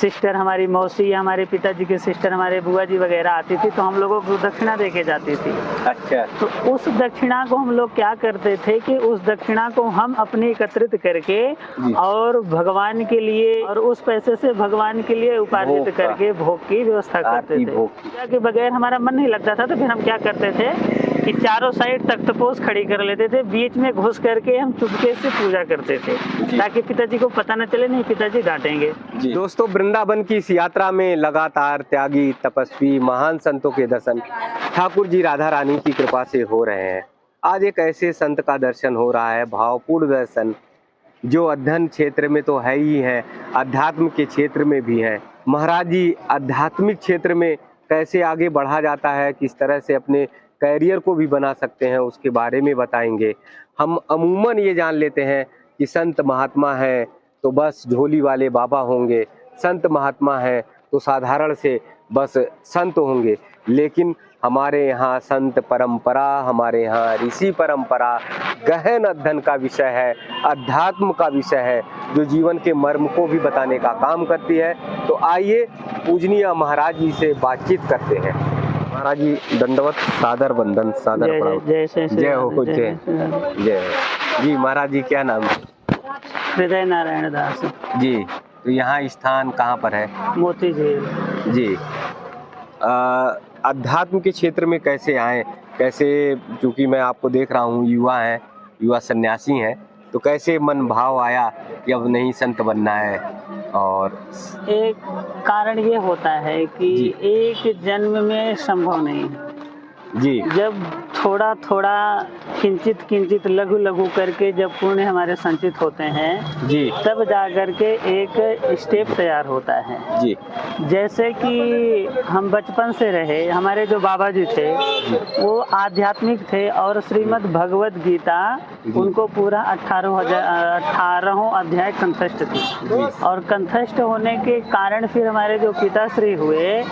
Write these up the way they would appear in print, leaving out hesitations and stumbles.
Sister हमारी मौसी या हमारे पिताजी के सिस्टर हमारे बुआ जी वगैरह आती थी तो हम लोगों को दक्षिणा दे के जाती थी। अच्छा। तो उस दक्षिणा को हम लोग क्या करते थे कि उस दक्षिणा को हम अपने एकत्रित करके और भगवान के लिए और उस पैसे से भगवान के लिए उपार्जित करके भोग की व्यवस्था करते थे। पूजा के बगैर हमारा मन नहीं लगता था तो फिर हम क्या करते थे कि चारों साइड तख्तपोश खड़ी कर लेते थे, बीच में घुस करके हम चुपके से पूजा करते थे ताकि पिताजी को पता न चले, नहीं पिताजी डांटेंगे। दोस्तों, वृंदावन की इस यात्रा में लगातार त्यागी, तपस्वी, महान संतों के दर्शन ठाकुर जी राधा रानी की कृपा से हो रहे हैं। आज एक ऐसे संत का दर्शन हो रहा है, भावपूर्ण दर्शन, जो अध्ययन क्षेत्र में तो है ही है, अध्यात्म के क्षेत्र में भी है। महाराज जी आध्यात्मिक क्षेत्र में कैसे आगे बढ़ा जाता है, किस तरह से अपने कैरियर को भी बना सकते हैं, उसके बारे में बताएंगे। हम अमूमन ये जान लेते हैं कि संत महात्मा है तो बस झोली वाले बाबा होंगे, संत महात्मा है तो साधारण से बस संत होंगे, लेकिन हमारे यहाँ संत परंपरा, हमारे यहाँ ऋषि परंपरा गहन अध्ययन का विषय है, अध्यात्म का विषय है, जो जीवन के मर्म को भी बताने का काम करती है। तो आइए पूजनीय महाराज जी से बातचीत करते हैं। महाराज जी दंडवत, सादर वंदन, सादर प्रणाम। जय हो, जय जय। जी महाराज जी, क्या नाम है? हृदय नारायण दास जी। तो यहाँ स्थान कहाँ पर है? मोती झील जी। अध्यात्म के क्षेत्र में कैसे आए, कैसे, क्योंकि मैं आपको देख रहा हूँ युवा हैं, युवा सन्यासी हैं, तो कैसे मन भाव आया कि अब नहीं संत बनना है? और एक कारण ये होता है कि एक जन्म में संभव नहीं है जी। जब थोड़ा थोड़ा किंचित किंचित लघु लघु करके जब पुण्य हमारे संचित होते हैं जी, तब जा करके एक स्टेप तैयार होता है जी। जैसे कि हम बचपन से रहे, हमारे जो बाबा जी थे वो आध्यात्मिक थे और श्रीमद् भगवत गीता उनको पूरा 18 अध्याय कंठस्थ थी। और कंठस्थ होने के कारण फिर हमारे जो पिताश्री हुए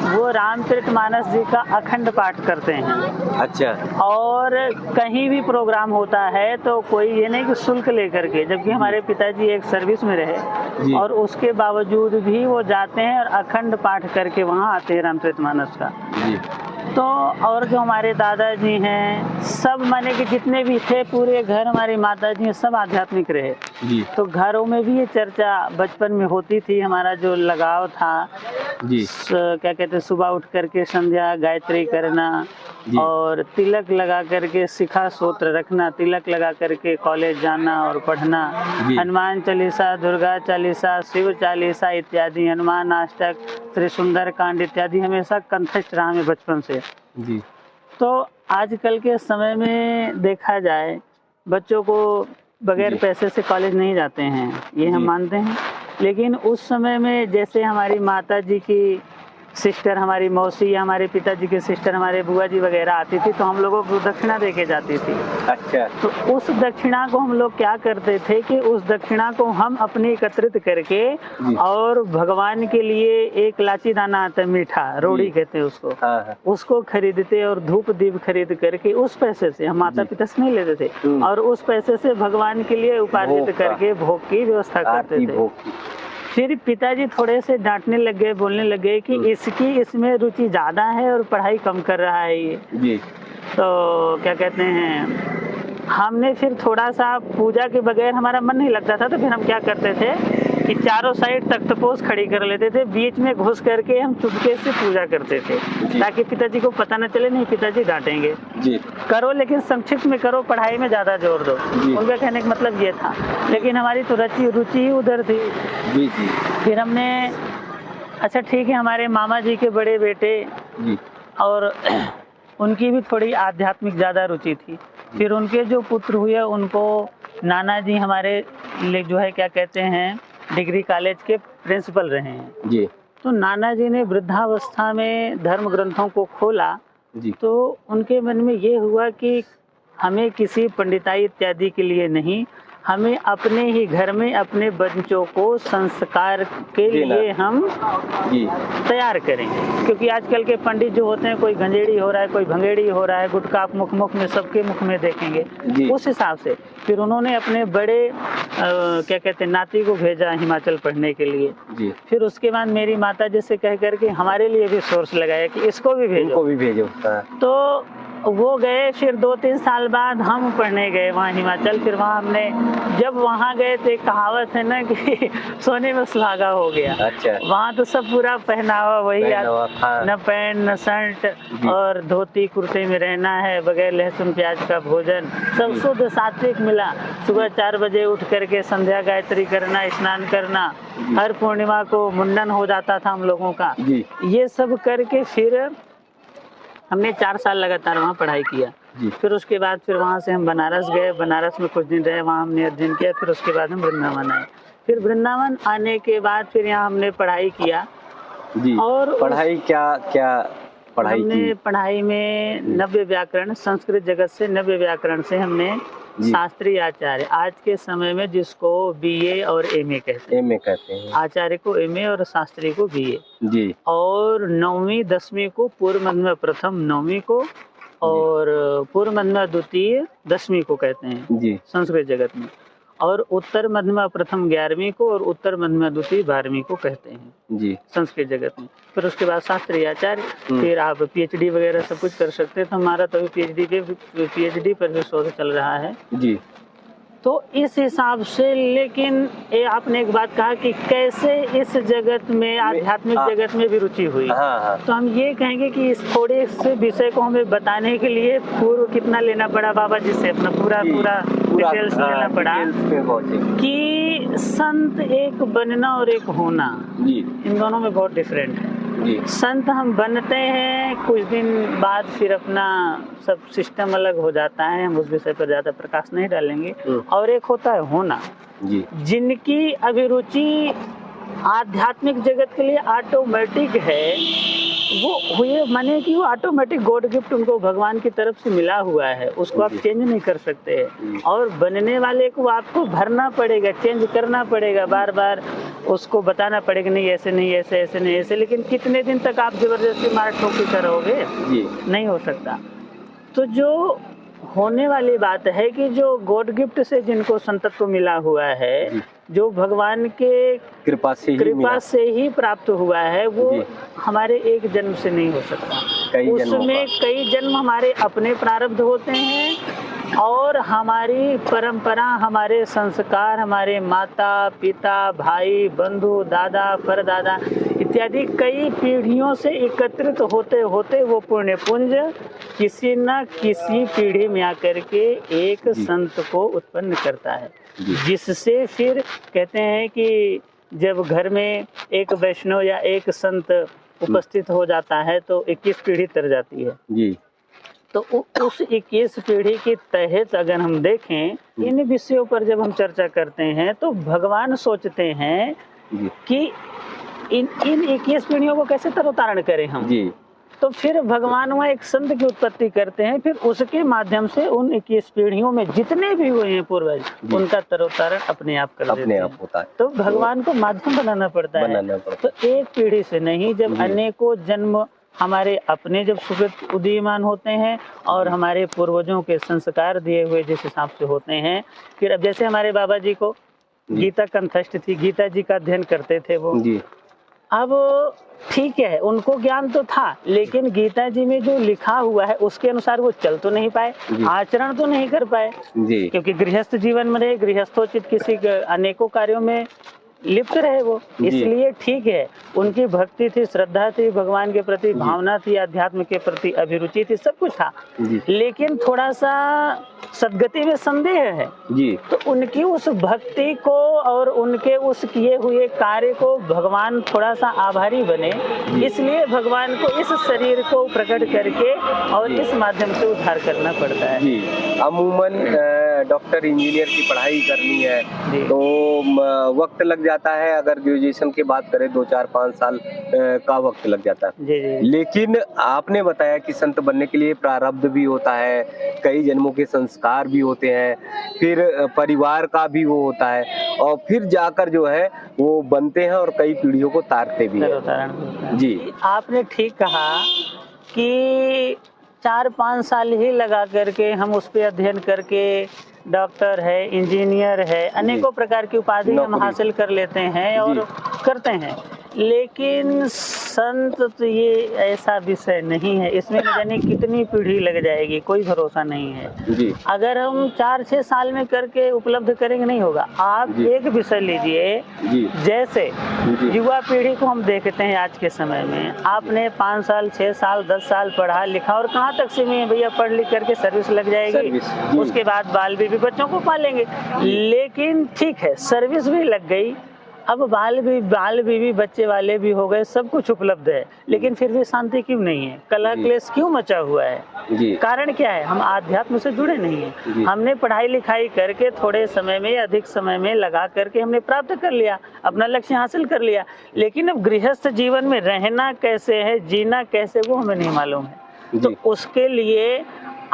वो रामचरितमानस जी का अखंड पाठ करते हैं। अच्छा। और कहीं भी प्रोग्राम होता है तो कोई ये नहीं कि शुल्क लेकर के, जबकि हमारे पिताजी एक सर्विस में रहे और उसके बावजूद भी वो जाते हैं और अखंड पाठ करके वहाँ आते हैं रामचरितमानस का। तो और जो हमारे दादाजी हैं सब, माने कि जितने भी थे पूरे घर, हमारी माता जी सब आध्यात्मिक रहे जी। तो घरों में भी ये चर्चा बचपन में होती थी। हमारा जो लगाव था जी, क्या कहते हैं, सुबह उठ करके संध्या गायत्री करना और तिलक लगा करके शिखा सूत्र रखना, तिलक लगा करके कॉलेज जाना और पढ़ना, हनुमान चालीसा, दुर्गा चालीसा, शिव चालीसा इत्यादि, हनुमान अष्टक, श्री सुंदर कांड इत्यादि हमेशा कंठस्थ रहा में बचपन से जी। तो आजकल के समय में देखा जाए बच्चों को बगैर पैसे से कॉलेज नहीं जाते हैं, ये हम मानते हैं। लेकिन उस समय में जैसे हमारी माता जी की सिस्टर हमारी मौसी या हमारे पिताजी के सिस्टर हमारे बुआ जी वगैरह आती थी तो हम लोगों को दक्षिणा दे के जाती थी। अच्छा। तो उस दक्षिणा को हम लोग क्या करते थे कि उस दक्षिणा को हम अपने एकत्रित करके और भगवान के लिए एक लाची दाना आता है, मीठा रोड़ी कहते हैं उसको, उसको खरीदते और धूप दीप खरीद करके उस पैसे से, हम माता पिता से नहीं लेते थे, और उस पैसे से भगवान के लिए उपार्जित करके भोग की व्यवस्था करते थे। फिर पिताजी थोड़े से डांटने लग गए, बोलने लगे कि इसमें रुचि ज़्यादा है और पढ़ाई कम कर रहा है ये जी। तो क्या कहते हैं, हमने फिर थोड़ा सा पूजा के बगैर हमारा मन नहीं लगता था तो फिर हम क्या करते थे कि चारों साइड तख्तपोश खड़ी कर लेते थे, बीच में घुस करके हम चुपके से पूजा करते थे ताकि पिताजी को पता न चले, नहीं पिताजी डांटेंगे जी। करो लेकिन संक्षिप्त में करो, पढ़ाई में ज़्यादा जोर दो, उनका कहने का मतलब ये था। लेकिन हमारी तो रुचि ही उधर थी जी जी। फिर हमने, अच्छा ठीक है, हमारे मामा जी के बड़े बेटे जी और उनकी भी थोड़ी आध्यात्मिक ज़्यादा रुचि थी। फिर उनके जो पुत्र हुए उनको नाना जी हमारे जो है क्या कहते हैं डिग्री कॉलेज के प्रिंसिपल रहे हैं जी। तो नाना जी ने वृद्धावस्था में धर्म ग्रंथों को खोला जी। तो उनके मन में ये हुआ कि हमें किसी पंडिताई इत्यादि के लिए नहीं, हमें अपने ही घर में अपने बच्चों को संस्कार के लिए हम तैयार करेंगे। क्योंकि आजकल के पंडित जो होते हैं, कोई गंजेड़ी हो रहा है, कोई भंगेड़ी हो रहा है, गुटखा मुख में सबके मुख में देखेंगे। उस हिसाब से फिर उन्होंने अपने बड़े क्या कहते हैं नाती को भेजा हिमाचल पढ़ने के लिए। फिर उसके बाद मेरी माता जी से कह करके हमारे लिए भी सोर्स लगाया कि इसको भी भेजो। तो वो गए। फिर 2-3 साल बाद हम पढ़ने गए वहाँ हिमाचल। फिर वहाँ हमने जब वहाँ गए तो एक कहावत है ना कि सोने में सुहागा हो गया। अच्छा। वहाँ तो सब पूरा पहनावा वही, न पैंट न शर्ट, और धोती कुर्ते में रहना है, बगैर लहसुन प्याज का भोजन, सब शुद्ध सात्विक मिला। सुबह 4 बजे उठ करके संध्या गायत्री करना, स्नान करना, हर पूर्णिमा को मुंडन हो जाता था हम लोगों का। ये सब करके फिर हमने 4 साल लगातार वहाँ पढ़ाई किया। फिर उसके बाद फिर वहाँ से हम बनारस गए। बनारस में कुछ दिन रहे, वहाँ हमने अध्ययन किया। फिर उसके बाद हम वृंदावन आए। फिर वृंदावन आने के बाद फिर यहाँ हमने पढ़ाई किया। और पढ़ाई क्या पढ़ाई हमने पढ़ाई में नव्य व्याकरण, संस्कृत जगत से नव्य व्याकरण से हमने शास्त्रीय आचार्य, आज के समय में जिसको बीए और एमए कहते हैं, आचार्य को एमए और शास्त्री को बीए, और 9वीं 10वीं को पूर्व मध्य प्रथम 9वीं को और पूर्व मध्य द्वितीय 10वीं को कहते हैं संस्कृत जगत में, और उत्तर मध्यमा प्रथम 11वीं को और उत्तर मध्यमा द्वितीय 12वीं को कहते हैं संस्कृत जगत में। फिर उसके बाद शास्त्रीय आचार्य, फिर आप पीएचडी वगैरह सब कुछ कर सकते हैं। तो हमारा तो पीएचडी पर भी शोध चल रहा है तो इस हिसाब से। लेकिन ये आपने एक बात कहा कि कैसे इस जगत में, आध्यात्मिक जगत में भी रुचि हुई। तो हम ये कहेंगे कि इस थोड़े से विषय को हमें बताने के लिए पूर्व कितना लेना पड़ा बाबा जी से, अपना पूरा डिटेल्स लेना पड़ा कि संत एक बनना और एक होना, इन दोनों में बहुत डिफरेंट है। संत हम बनते हैं, कुछ दिन बाद फिर अपना सब सिस्टम अलग हो जाता है, हम उस विषय पर ज्यादा प्रकाश नहीं डालेंगे। और एक होता है होना, जिनकी अभिरुचि आध्यात्मिक जगत के लिए ऑटोमेटिक है, वो हुए माने कि वो ऑटोमेटिक गॉड गिफ्ट उनको भगवान की तरफ से मिला हुआ है, उसको आप चेंज नहीं कर सकते। और बनने वाले को आपको भरना पड़ेगा, चेंज करना पड़ेगा, बार बार उसको बताना पड़ेगा, नहीं ऐसे नहीं, ऐसे नहीं ऐसे। लेकिन कितने दिन तक आप जबरदस्ती मार ठोकी करोगे? नहीं हो सकता। तो जो होने वाली बात है कि जो गॉड गिफ्ट से जिनको संतत्व मिला हुआ है, जो भगवान के कृपा से ही प्राप्त हुआ है, वो हमारे एक जन्म से नहीं हो सकता। उसमें कई जन्म हमारे अपने प्रारब्ध होते हैं और हमारी परंपरा, हमारे संस्कार, हमारे माता पिता, भाई बंधु, दादा परदादा इत्यादि कई पीढ़ियों से एकत्रित होते होते वो पुण्य पुंज किसी न किसी पीढ़ी में आकर के एक संत को उत्पन्न करता है, जिससे फिर कहते हैं कि जब घर में एक वैष्णव या एक संत उपस्थित हो जाता है तो 21 पीढ़ी तर जाती है। तो उस 21 पीढ़ी के तहत अगर हम देखें, इन विषयों पर जब हम चर्चा करते हैं तो भगवान सोचते हैं कि इन 21 पीढ़ियों को कैसे तरोतारण करें हम। तो फिर भगवान वहाँ एक संत की उत्पत्ति करते हैं, फिर उसके माध्यम से उन 21 पीढ़ियों में जितने भी हुए हैं पूर्वज, उनका तरोतारण अपने आप कर देते हैं। होता है। तो भगवान को माध्यम बनाना पड़ता है। तो एक पीढ़ी से नहीं, जब अनेकों जन्म हमारे अपने जब सुकृत उदीयमान होते हैं और हमारे पूर्वजों के संस्कार दिए हुए जिस हिसाब से होते हैं, फिर अब जैसे हमारे बाबा जी को गीता कंठस्थ थी, गीता जी का अध्ययन करते थे वो। अब ठीक है, उनको ज्ञान तो था, लेकिन गीता जी में जो लिखा हुआ है उसके अनुसार वो चल तो नहीं पाए, आचरण तो नहीं कर पाए, क्योंकि गृहस्थ जीवन में रहे, गृहस्थोचित किसी अनेकों कार्यों में लिप्त रहे वो। इसलिए ठीक है, उनकी भक्ति थी, श्रद्धा थी, भगवान के प्रति भावना थी, अध्यात्म के प्रति अभिरुचि थी, सब कुछ था, लेकिन थोड़ा सा सदगति में संदेह है तो उनकी उस भक्ति को और उनके उस किए हुए कार्य को भगवान थोड़ा सा आभारी बने, इसलिए भगवान को इस शरीर को प्रकट करके और इस माध्यम से उद्धार करना पड़ता है। अमूमन डॉक्टर इंजीनियर की पढ़ाई करनी है जी। तो वक्त लग जाता है। अगर ग्रेजुएशन की बात करें 2-4-5 साल का वक्त लग जाता है। जी जी लेकिन आपने बताया कि संत बनने के लिए प्रारब्ध भी होता है, कई जन्मों के संस्कार भी होते हैं, फिर परिवार का भी वो होता है और फिर जाकर जो है वो बनते हैं और कई पीढ़ियों को तारते भी हैं। उदाहरण जी आपने ठीक कहा कि 4-5 साल ही लगा करके हम उस पे अध्ययन करके डॉक्टर है, इंजीनियर है, अनेकों प्रकार की उपाधि हम नौकरी। हासिल कर लेते हैं और करते हैं। लेकिन संत तो ये ऐसा विषय नहीं है, इसमें न जाने कितनी पीढ़ी लग जाएगी, कोई भरोसा नहीं है। जी अगर हम 4-6 साल में करके उपलब्ध करेंगे नहीं होगा। आप जी। एक विषय लीजिए, जी जैसे जी। युवा पीढ़ी को हम देखते हैं आज के समय में, आपने 5 साल 6 साल 10 साल पढ़ा लिखा और कहाँ तक सीमित है भैया, पढ़ लिख करके सर्विस लग जाएगी, सर्विस, जी। उसके बाद बाल बीवी बच्चों को पालेंगे। लेकिन ठीक है, सर्विस भी लग गई, अब बाल बीवी बच्चे वाले भी हो गए, सब कुछ उपलब्ध है, लेकिन फिर भी शांति क्यों नहीं है, कलह जी। क्लेश क्यों मचा हुआ है? जी कारण क्या है? हम आध्यात्म से जुड़े नहीं जी। हैं। हमने पढ़ाई लिखाई करके थोड़े समय में, अधिक समय में लगा करके हमने प्राप्त कर लिया, अपना लक्ष्य हासिल कर लिया, लेकिन अब गृहस्थ जीवन में रहना कैसे है, जीना कैसे, वो हमें नहीं मालूम है। तो जी। उसके लिए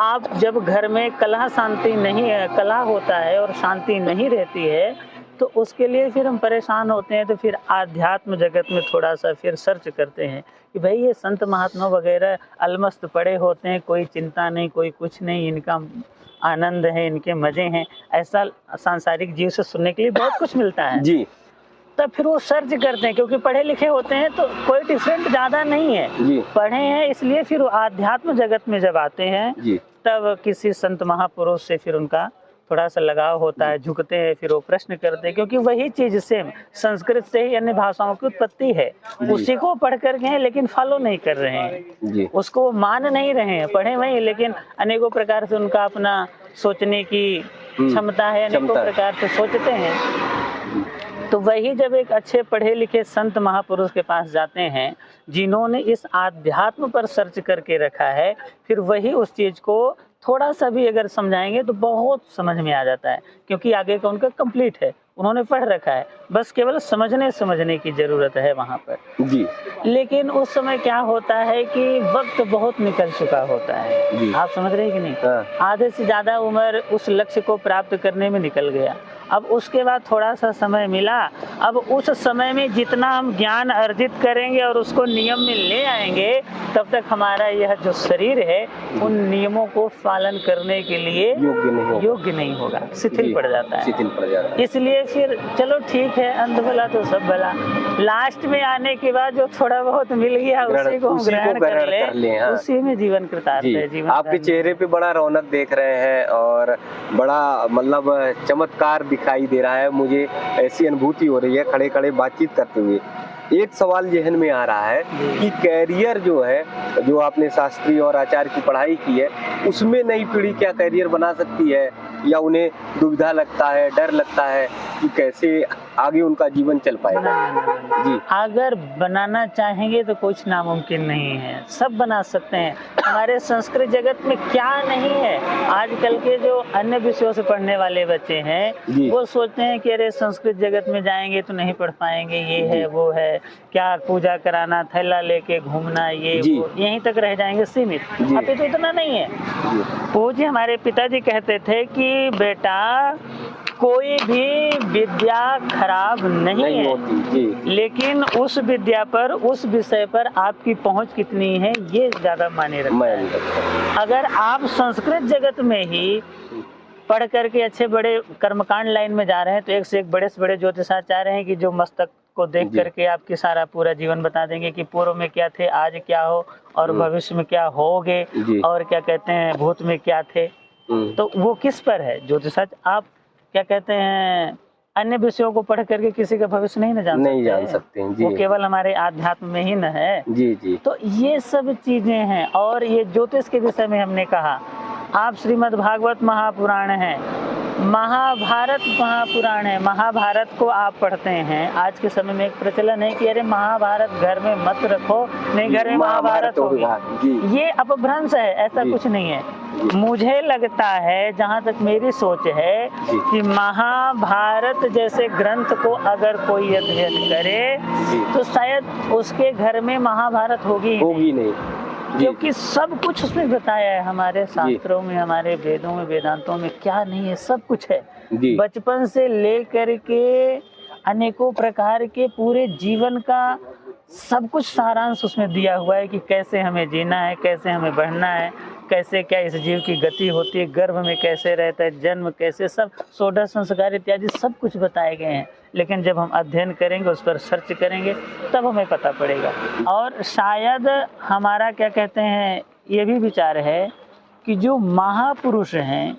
आप जब घर में कलह शांति नहीं है, कलह होता है और शांति नहीं रहती है, तो उसके लिए फिर हम परेशान होते हैं। तो फिर आध्यात्म जगत में थोड़ा सा फिर सर्च करते हैं कि भाई ये संत महात्मा वगैरह अलमस्त पड़े होते हैं, कोई चिंता नहीं, कोई कुछ नहीं, इनका आनंद है, इनके मजे हैं, ऐसा सांसारिक जीव से सुनने के लिए बहुत कुछ मिलता है। जी तब फिर वो सर्च करते हैं, क्योंकि पढ़े लिखे होते हैं तो कोई डिफरेंट ज़्यादा नहीं है, जी पढ़े हैं इसलिए। फिर वो आध्यात्म जगत में जब आते हैं जी तब किसी संत महापुरुष से फिर उनका थोड़ा सा लगाव होता है, झुकते हैं, फिर वो प्रश्न करते हैं, क्योंकि वही चीज सेम संस्कृत से ही अन्य भाषाओं की उत्पत्ति है, उसी को पढ़ करके हैं लेकिन फॉलो नहीं कर रहे हैं, जी उसको मान नहीं रहे हैं, पढ़े वही लेकिन अनेकों प्रकार से उनका अपना सोचने की क्षमता है, अनेकों क्षमता है। प्रकार से सोचते हैं। तो वही जब एक अच्छे पढ़े लिखे संत महापुरुष के पास जाते हैं जिन्होंने इस आध्यात्म पर सर्च करके रखा है, फिर वही उस चीज को थोड़ा सा भी अगर समझाएंगे तो बहुत समझ में आ जाता है, क्योंकि आगे का उनका कंप्लीट है, उन्होंने पढ़ रखा है, बस केवल समझने की जरूरत है वहाँ पर। जी लेकिन उस समय क्या होता है कि वक्त बहुत निकल चुका होता है, जी। आप समझ रहे हैं कि नहीं? हाँ। आधे से ज्यादा उम्र उस लक्ष्य को प्राप्त करने में निकल गया। अब उसके बाद थोड़ा सा समय मिला, अब उस समय में जितना हम ज्ञान अर्जित करेंगे और उसको नियम में ले आएंगे, तब तक हमारा यह जो शरीर है उन नियमों को पालन करने के लिए योग्य नहीं होगा, शिथिल पड़ जाता है, शिथिल पड़ जाता है। इसलिए फिर चलो ठीक है, अंत भला तो सब भला, लास्ट में आने के बाद जो थोड़ा बहुत मिल गया उसी को हम ग्रहण कर ले, हाँ। उसी में जीवन कृतार्थ है। जीवन आपके चेहरे पे बड़ा रौनक देख रहे हैं और बड़ा मतलब चमत्कार दिखाई दे रहा है, मुझे ऐसी अनुभूति हो रही है खड़े खड़े बातचीत करते हुए। एक सवाल जहन में आ रहा है कि कैरियर जो है, जो आपने शास्त्री और आचार्य की पढ़ाई की है, उसमें नई पीढ़ी क्या कैरियर बना सकती है, या उन्हें दुविधा लगता है, डर लगता है कि कैसे आगे उनका जीवन चल पाएगा? जी अगर बनाना चाहेंगे तो कुछ नामुमकिन नहीं है, सब बना सकते हैं। हमारे संस्कृत जगत में क्या नहीं है, आजकल के जो अन्य विषयों से पढ़ने वाले बच्चे हैं वो सोचते हैं कि अरे संस्कृत जगत में जाएंगे तो नहीं पढ़ पाएंगे, ये है वो है, क्या पूजा कराना, थैला लेके घूमना, ये वो, यहीं तक रह जाएंगे सीमित। अब तो इतना नहीं है। पूज्य हमारे पिताजी कहते थे कि बेटा कोई भी विद्या खराब नहीं है, लेकिन उस विद्या पर, उस विषय पर आपकी पहुंच कितनी है ये ज्यादा मायने रखता है। अगर आप संस्कृत जगत में ही पढ़ करके अच्छे बड़े कर्मकांड लाइन में जा रहे हैं तो एक से एक बड़े से बड़े ज्योतिषाचार्य हैं कि जो मस्तक को देख करके आपकी सारा पूरा जीवन बता देंगे कि पूर्व में क्या थे, आज क्या हो और भविष्य में क्या होगे, और क्या कहते हैं भूत में क्या थे। तो वो किस पर है ज्योतिषाचार्य? आप क्या कहते हैं अन्य विषयों को पढ़ करके किसी का भविष्य नहीं जान सकते हैं। वो केवल हमारे आध्यात्म में ही न है। जी। तो ये सब चीजें हैं। और ये ज्योतिष के विषय में हमने कहा, आप श्रीमद् भागवत महापुराण है, महाभारत महापुराण है, महाभारत को आप पढ़ते हैं। आज के समय में एक प्रचलन है कि अरे महाभारत घर में मत रखो, नहीं घर में महाभारत होगी, ये अपभ्रंश है, ऐसा कुछ नहीं है। मुझे लगता है, जहाँ तक मेरी सोच है, कि महाभारत जैसे ग्रंथ को अगर कोई अध्ययन करे तो शायद उसके घर में महाभारत होगी नहीं, क्योंकि सब कुछ उसमें बताया है। हमारे शास्त्रों में, हमारे वेदों में, वेदांतों में क्या नहीं है, सब कुछ है। बचपन से लेकर के अनेकों प्रकार के पूरे जीवन का सब कुछ सारांश उसमें दिया हुआ है कि कैसे हमें जीना है, कैसे हमें बढ़ना है, कैसे क्या इस जीव की गति होती है, गर्भ में कैसे रहता है, जन्म कैसे, सब 16 संस्कार इत्यादि सब कुछ बताए गए हैं। लेकिन जब हम अध्ययन करेंगे, उस पर सर्च करेंगे, तब हमें पता पड़ेगा। और शायद हमारा क्या कहते हैं, ये भी विचार है कि जो महापुरुष हैं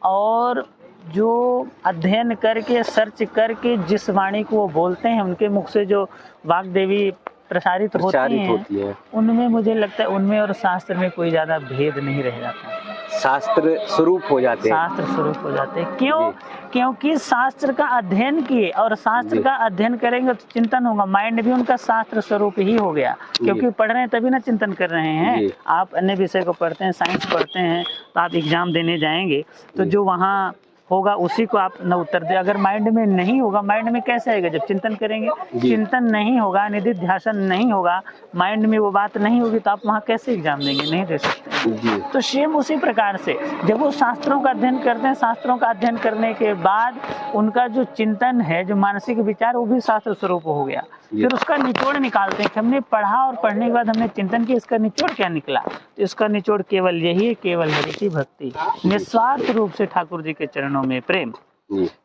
और जो अध्ययन करके, सर्च करके जिस वाणी को वो बोलते हैं, उनके मुख से जो वाग्देवी प्रसारित होती हैं, उनमें मुझे लगता है, उनमें और शास्त्र में कोई ज्यादा भेद नहीं रह जाता। शास्त्र स्वरूप हो जाते हैं। शास्त्र स्वरूप हो जाते हैं। क्यों? क्योंकि शास्त्र का अध्ययन किए, और शास्त्र का अध्ययन करेंगे तो चिंतन होगा। माइंड भी उनका शास्त्र स्वरूप ही हो गया, क्योंकि पढ़ रहे हैं तभी ना चिंतन कर रहे हैं। आप अन्य विषय को पढ़ते हैं, साइंस पढ़ते हैं, तो आप एग्जाम देने जाएंगे तो जो वहाँ होगा उसी को आप न उत्तर दे। अगर माइंड में नहीं होगा, माइंड में कैसे आएगा? जब चिंतन करेंगे। चिंतन नहीं होगा, निधिध्यासन नहीं होगा, माइंड में वो बात नहीं होगी, तो आप वहाँ कैसे एग्जाम देंगे? नहीं दे सकते। तो सेम उसी प्रकार से जब वो शास्त्रों का अध्ययन करते हैं, शास्त्रों का अध्ययन करने के बाद उनका जो चिंतन है, जो मानसिक विचार, वो भी शास्त्र स्वरूप हो गया। फिर उसका निचोड़ निकालते हैं कि हमने पढ़ा और पढ़ने के बाद हमने चिंतन किया, इसका निचोड़ क्या निकला? तो इसका निचोड़ केवल यही है, केवल हरि की भक्ति, निस्वार्थ रूप से ठाकुर जी के चरणों में प्रेम।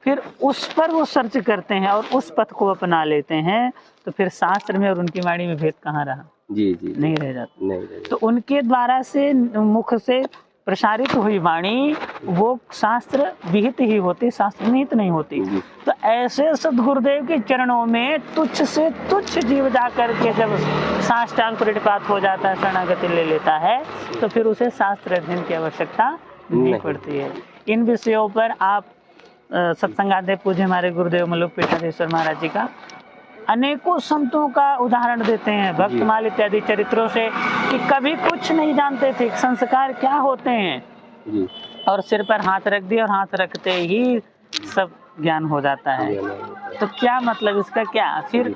फिर उस पर वो सर्च करते हैं और उस पथ को अपना लेते हैं, तो फिर शास्त्र में और उनकी वाणी में भेद कहाँ रहा? नहीं रह जाता। तो उनके द्वारा से, मुख से प्रसारित हुई वाणी वो शास्त्र विहित ही होती, शास्त्र निहित नहीं होती। तो ऐसे सद्गुरुदेव के चरणों में तुच्छ से तुच्छ जीव जा करके जब साष्टांग प्रणिपात हो जाता है, शरणागति ले लेता है, तो फिर उसे शास्त्र अध्ययन की आवश्यकता नहीं पड़ती है। इन विषयों पर आप सत्संगाध्यक्ष पूज्य हमारे गुरुदेव मल्लुक पीठाधीश्वर महाराज जी का अनेकों संतों का उदाहरण देते हैं, भक्तमाल इत्यादि चरित्रों से, कि कभी कुछ नहीं जानते थे संस्कार क्या होते हैं, और सिर पर हाथ रख दिया और हाथ रखते ही सब ज्ञान हो जाता है। तो क्या मतलब इसका? क्या फिर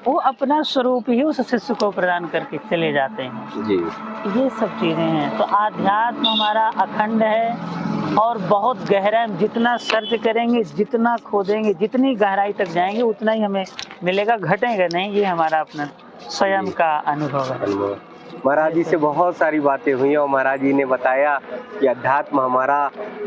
वो अपना स्वरूप ही उस शिष्य को प्रदान करके चले जाते हैं। ये सब चीजें हैं। तो आध्यात्म हमारा अखंड है और बहुत गहरा है। जितना सर्च करेंगे, जितना खोदेंगे, जितनी गहराई तक जाएंगे, उतना ही हमें मिलेगा, घटेगा नहीं। ये हमारा अपना स्वयं का अनुभव है। महाराज जी से बहुत सारी बातें हुई और महाराज जी ने बताया कि अध्यात्म हमारा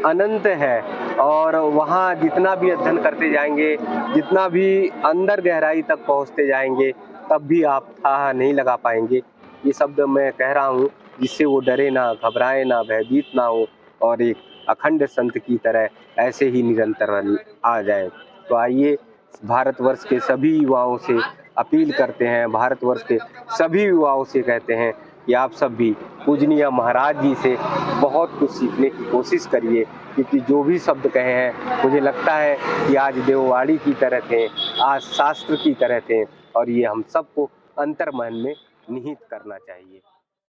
अनंत है, और वहाँ जितना भी अध्ययन करते जाएंगे, जितना भी अंदर गहराई तक पहुँचते जाएंगे, तब भी आप था नहीं लगा पाएंगे। ये शब्द मैं कह रहा हूँ जिससे वो डरे ना, घबराए ना, भयभीत ना हो, और एक अखंड संत की तरह ऐसे ही निरंतर आ जाए। तो आइए भारतवर्ष के सभी युवाओं से अपील करते हैं, भारतवर्ष के सभी युवाओं से कहते हैं कि आप सब भी पूजनीय महाराज जी से बहुत कुछ सीखने की कोशिश करिए, क्योंकि जो भी शब्द कहे हैं, मुझे लगता है कि आज देववाणी की तरह थे, आज शास्त्र की तरह थे, और ये हम सबको अंतर्मन में निहित करना चाहिए।